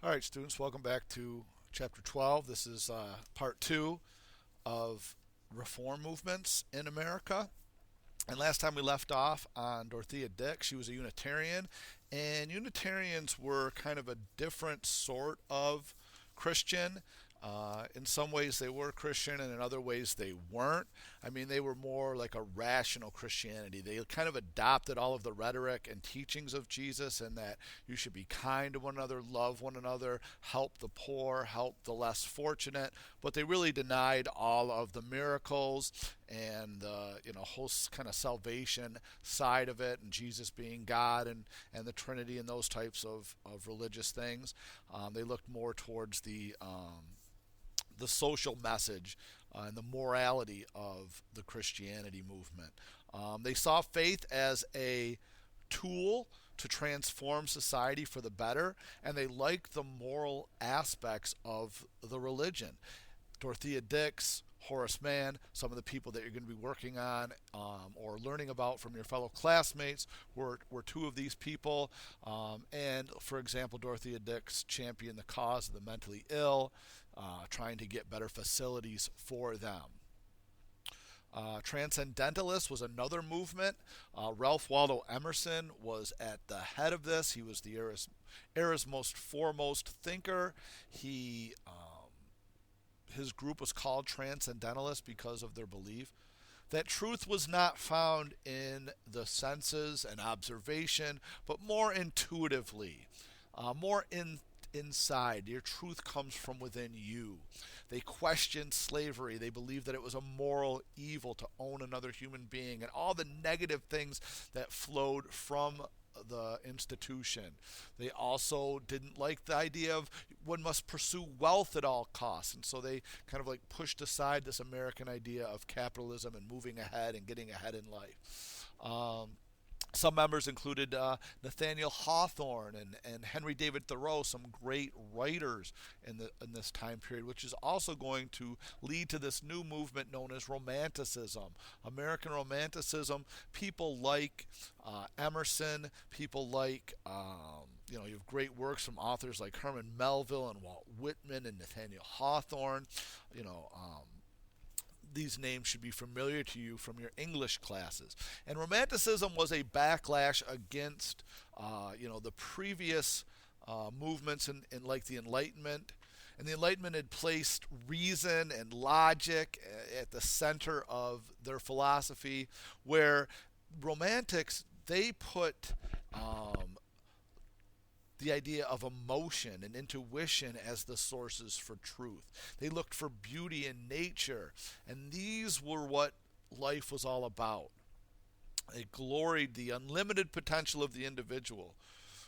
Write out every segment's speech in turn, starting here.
All right, students, welcome back to chapter 12. This is part two of reform movements in America. And last time we left off on Dorothea Dick. She was a Unitarian, and Unitarians were kind of a different sort of Christian. In some ways, they were Christian, and in other ways, they weren't. I mean, they were more like a rational Christianity. They kind of adopted all of the rhetoric and teachings of Jesus, and that you should be kind to one another, love one another, help the poor, help the less fortunate. But they really denied all of the miracles and the whole kind of salvation side of it, and Jesus being God and the Trinity and those types of religious things. They looked more towards the social message and the morality of the Christianity movement. They saw faith as a tool to transform society for the better, and they liked the moral aspects of the religion. Dorothea Dix, Horace Mann, some of the people that you're going to be working on or learning about from your fellow classmates were two of these people. And for example, Dorothea Dix championed the cause of the mentally ill, trying to get better facilities for them. Transcendentalist was another movement. Ralph Waldo Emerson was at the head of this. He was the era's most foremost thinker. His group was called Transcendentalists because of their belief that truth was not found in the senses and observation, but more intuitively, inside. Your truth comes from within you. They questioned slavery. They believed that it was a moral evil to own another human being, and all the negative things that flowed from the institution. They also didn't like the idea of one must pursue wealth at all costs, and so they kind of like pushed aside this American idea of capitalism and moving ahead and getting ahead in life. Some members included Nathaniel Hawthorne and Henry David Thoreau, some great writers in this time period, which is also going to lead to this new movement known as Romanticism. American Romanticism, people like Emerson, people like, you have great works from authors like Herman Melville and Walt Whitman and Nathaniel Hawthorne. These names should be familiar to you from your English classes. And Romanticism was a backlash against, the previous movements in like the Enlightenment. And the Enlightenment had placed reason and logic at the center of their philosophy, where Romantics, they put the idea of emotion and intuition as the sources for truth. They looked for beauty in nature, and these were what life was all about. They gloried the unlimited potential of the individual,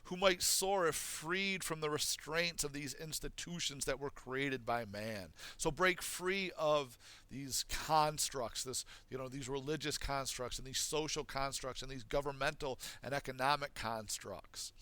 who might soar if freed from the restraints of these institutions that were created by man. So break free of these constructs, these religious constructs and these social constructs and these governmental and economic constructs.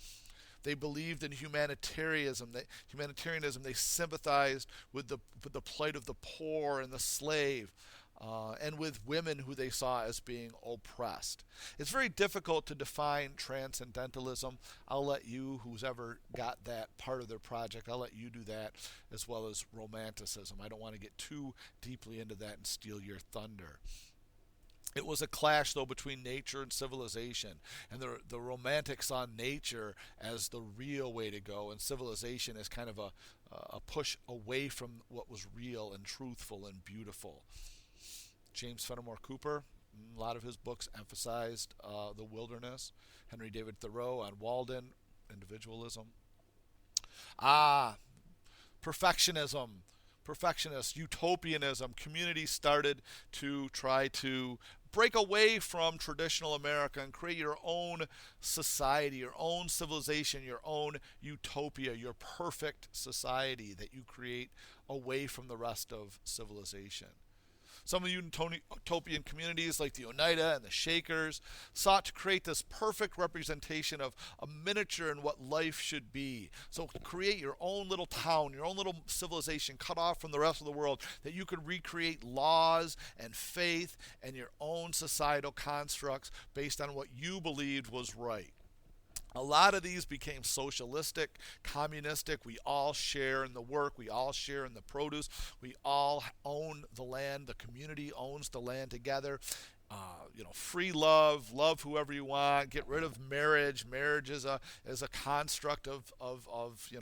They believed in humanitarianism. They sympathized with the plight of the poor and the slave, and with women who they saw as being oppressed. It's very difficult to define transcendentalism. I'll let you, who's ever got that part of their project, I'll let you do that, as well as romanticism. I don't want to get too deeply into that and steal your thunder. It was a clash, though, between nature and civilization, and the romantics saw nature as the real way to go, and civilization as kind of a push away from what was real and truthful and beautiful. James Fenimore Cooper, a lot of his books emphasized the wilderness. Henry David Thoreau on Walden, individualism. Ah, perfectionism. Perfectionist, utopianism. Communities started to try to break away from traditional America and create your own society, your own civilization, your own utopia, your perfect society that you create away from the rest of civilization. Some of the utopian communities, like the Oneida and the Shakers, sought to create this perfect representation of a miniature in what life should be. So create your own little town, your own little civilization, cut off from the rest of the world, that you could recreate laws and faith and your own societal constructs based on what you believed was right. A lot of these became socialistic, communistic. We all share in the work. We all share in the produce. We all own the land. The community owns the land together. Free love, love whoever you want. Get rid of marriage. Marriage is a construct of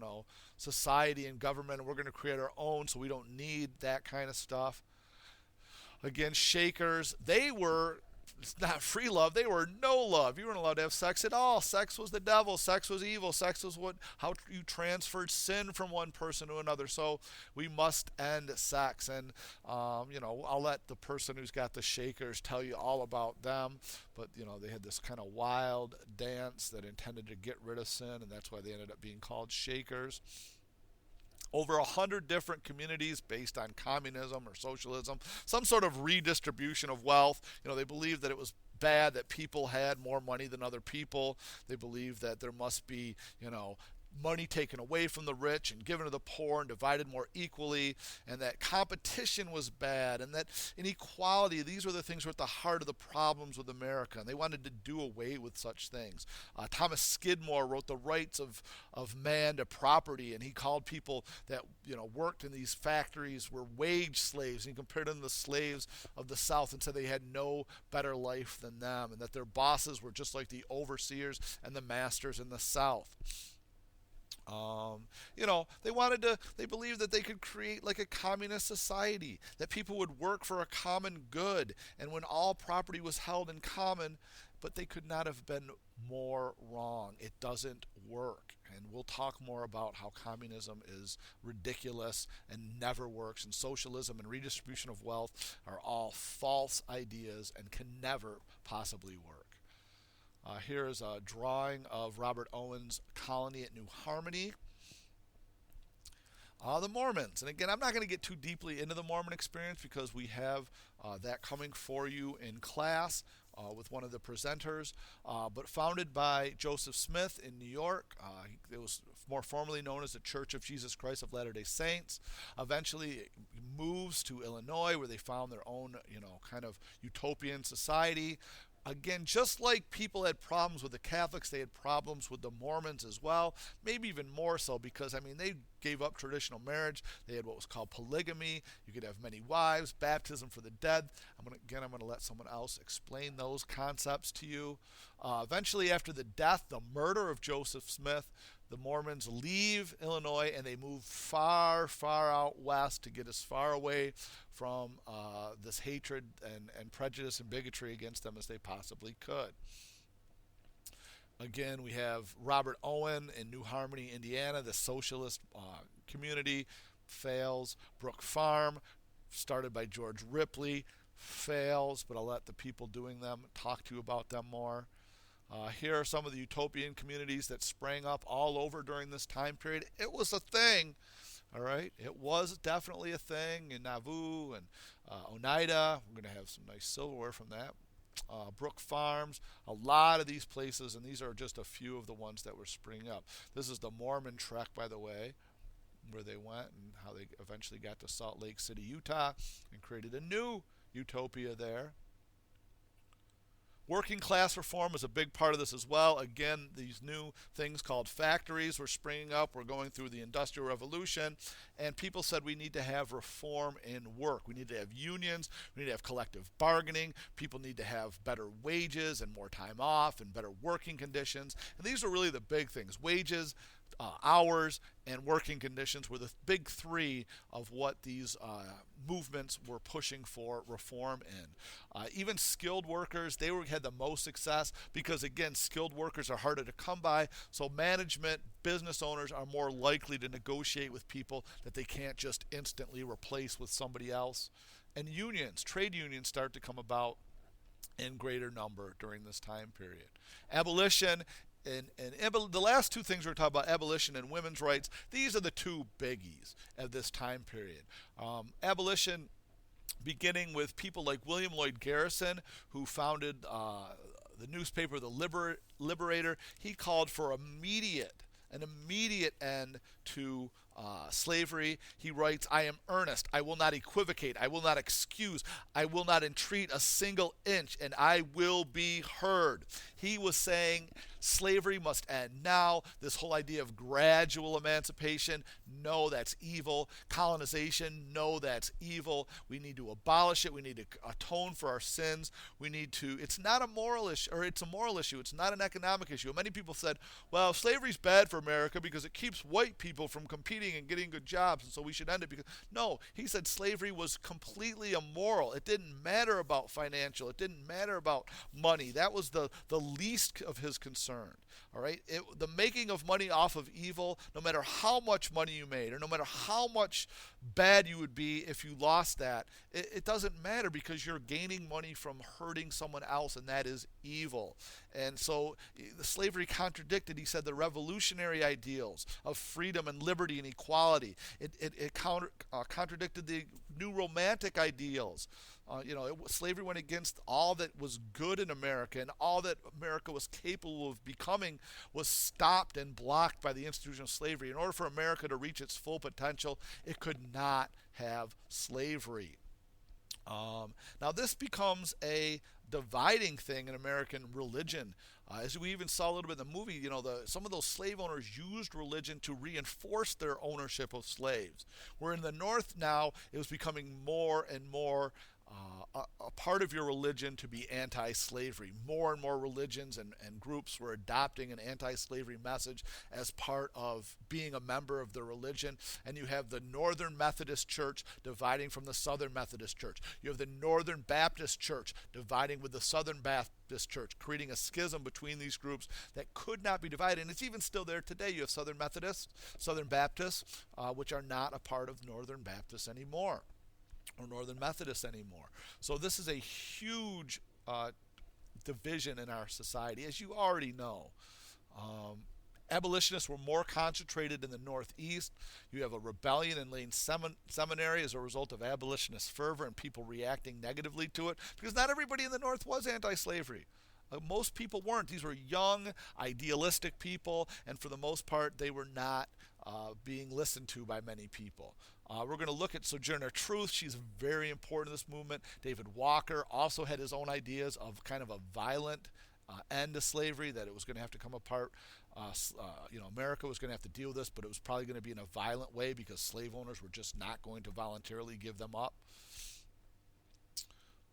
society and government, and we're going to create our own, so we don't need that kind of stuff. Again, Shakers, they were it's not free love. They were no love. You weren't allowed to have sex at all. Sex was the devil. Sex was evil. Sex was how you transferred sin from one person to another. So we must end sex. And I'll let the person who's got the Shakers tell you all about them. But they had this kind of wild dance that intended to get rid of sin, and that's why they ended up being called Shakers. Over 100 different communities based on communism or socialism, some sort of redistribution of wealth. They believed that it was bad that people had more money than other people. They believed that there must be, money taken away from the rich and given to the poor and divided more equally, and that competition was bad, and that inequality, these were the things that were at the heart of the problems with America, and they wanted to do away with such things. Thomas Skidmore wrote The Rights of Man to Property, and he called people that worked in these factories were wage slaves, and he compared them to the slaves of the South and said they had no better life than them, and that their bosses were just like the overseers and the masters in the South. They believed that they could create like a communist society, that people would work for a common good, and when all property was held in common, but they could not have been more wrong. It doesn't work. And we'll talk more about how communism is ridiculous and never works, and socialism and redistribution of wealth are all false ideas and can never possibly work. Here is a drawing of Robert Owen's colony at New Harmony. The Mormons. And again, I'm not going to get too deeply into the Mormon experience because we have that coming for you in class with one of the presenters. But founded by Joseph Smith in New York. It was more formally known as the Church of Jesus Christ of Latter-day Saints. Eventually, it moves to Illinois where they found their own, kind of utopian society. Again, just like people had problems with the Catholics, they had problems with the Mormons as well. Maybe even more so because, they gave up traditional marriage. They had what was called polygamy. You could have many wives, baptism for the dead. I'm going to let someone else explain those concepts to you. Eventually, after the death, the murder of Joseph Smith, the Mormons leave Illinois and they move far, far out west to get as far away from this hatred and prejudice and bigotry against them as they possibly could. Again, we have Robert Owen in New Harmony, Indiana, the socialist community fails. Brook Farm, started by George Ripley, fails, but I'll let the people doing them talk to you about them more. Here are some of the utopian communities that sprang up all over during this time period. It was a thing, all right? It was definitely a thing in Nauvoo and Oneida. We're going to have some nice silverware from that. Brook Farms, a lot of these places, and these are just a few of the ones that were springing up. This is the Mormon Trek, by the way, where they went and how they eventually got to Salt Lake City, Utah, and created a new utopia there. Working class reform was a big part of this as well. Again, these new things called factories were springing up. We're going through the Industrial Revolution, and people said we need to have reform in work. We need to have unions. We need to have collective bargaining. People need to have better wages and more time off and better working conditions. And these were really the big things. Wages, hours, and working conditions were the big three of what these movements were pushing for reform in. Even skilled workers, had the most success because, again, skilled workers are harder to come by, so management, business owners are more likely to negotiate with people that they can't just instantly replace with somebody else. And unions, trade unions, start to come about in greater number during this time period. Abolition. And the last two things we're talking about, abolition and women's rights, these are the two biggies of this time period. Abolition beginning with people like William Lloyd Garrison, who founded the newspaper The Liberator. He called for an immediate end to slavery. He writes, "I am earnest. I will not equivocate. I will not excuse. I will not entreat a single inch, and I will be heard." He was saying slavery must end now. This whole idea of gradual emancipation, no, that's evil. Colonization, no, that's evil. We need to abolish it. We need to atone for our sins. We need to, it's not a moral issue, or it's a moral issue. It's not an economic issue. Many people said, well, slavery's bad for America because it keeps white people from competing and getting good jobs, and so we should end it. Because no, he said slavery was completely immoral. It didn't matter about financial. It didn't matter about money. That was the least of his concern. All right, the making of money off of evil, no matter how much money you made, or no matter how much bad you would be if you lost that, it doesn't matter because you're gaining money from hurting someone else, and that is evil. And so the slavery contradicted, he said, the revolutionary ideals of freedom and liberty and equality. It contradicted the new romantic ideals. Slavery went against all that was good in America, and all that America was capable of becoming was stopped and blocked by the institution of slavery. In order for America to reach its full potential, it could not have slavery. Now this becomes a dividing thing in American religion. As we even saw a little bit in the movie, some of those slave owners used religion to reinforce their ownership of slaves. Where in the North now, it was becoming more and more a part of your religion to be anti-slavery. More and more religions and groups were adopting an anti-slavery message as part of being a member of the religion. And you have the Northern Methodist Church dividing from the Southern Methodist Church. You have the Northern Baptist Church dividing with the Southern Baptist Church, creating a schism between these groups that could not be divided. And it's even still there today. You have Southern Methodists, Southern Baptists, which are not a part of Northern Baptists anymore, or Northern Methodists anymore. So this is a huge division in our society, as you already know. Abolitionists were more concentrated in the Northeast. You have a rebellion in Lane Seminary as a result of abolitionist fervor and people reacting negatively to it, because not everybody in the North was anti-slavery. Most people weren't. These were young, idealistic people, and for the most part, they were not being listened to by many people. We're going to look at Sojourner Truth. She's very important in this movement. David Walker also had his own ideas of kind of a violent end to slavery, that it was going to have to come apart. America was going to have to deal with this, but it was probably going to be in a violent way because slave owners were just not going to voluntarily give them up.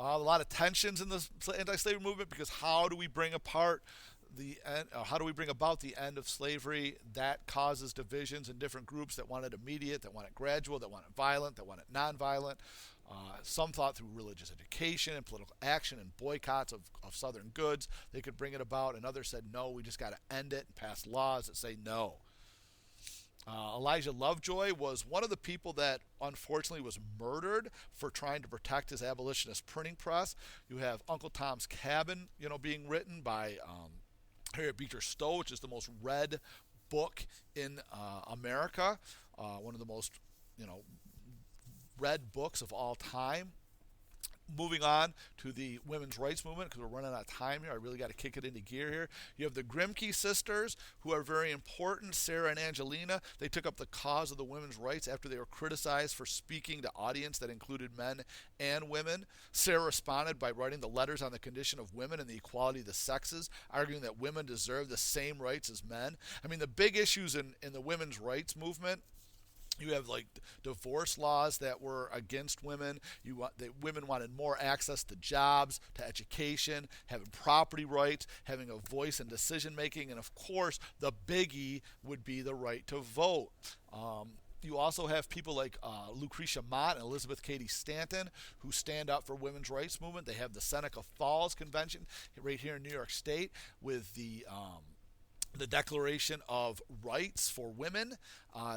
A lot of tensions in the anti-slavery movement, because how do we bring about the end of slavery? That causes divisions in different groups that want it immediate, that want it gradual, that want it violent, that want it nonviolent. Some thought through religious education and political action and boycotts of Southern goods they could bring it about, and others said no, we just got to end it and pass laws that say no. Elijah Lovejoy was one of the people that unfortunately was murdered for trying to protect his abolitionist printing press. You have Uncle Tom's Cabin, being written by Harriet Beecher Stowe, which is the most read book in America, one of the most read books of all time. Moving on to the women's rights movement, because we're running out of time here. I really got to kick it into gear here. You have the Grimke sisters, who are very important. Sarah and Angelina, they took up the cause of the women's rights after they were criticized for speaking to audience that included men and women. Sarah responded by writing the Letters on the Condition of Women and the Equality of the Sexes, arguing that women deserve the same rights as men. I mean, the big issues in the women's rights movement, you have like divorce laws that were against women. Women wanted more access to jobs, to education, having property rights, having a voice in decision making, and of course, the biggie would be the right to vote. You also have people like Lucretia Mott and Elizabeth Cady Stanton, who stand up for women's rights movement. They have the Seneca Falls Convention right here in New York State with the Declaration of Rights for Women,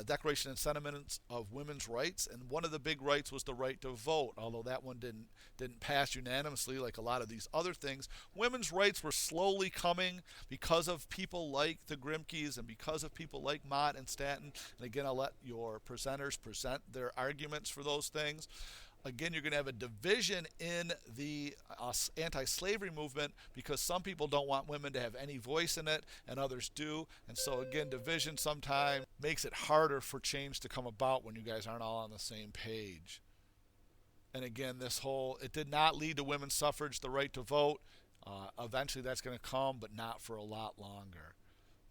Declaration and Sentiments of Women's Rights, and one of the big rights was the right to vote, although that one didn't pass unanimously like a lot of these other things. Women's rights were slowly coming because of people like the Grimkes and because of people like Mott and Stanton. And again, I'll let your presenters present their arguments for those things. Again, you're going to have a division in the anti-slavery movement because some people don't want women to have any voice in it and others do. And so, again, division sometimes makes it harder for change to come about when you guys aren't all on the same page. And again, it did not lead to women's suffrage, the right to vote. Eventually that's going to come, but not for a lot longer.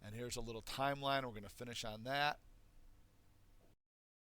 And here's a little timeline. We're going to finish on that.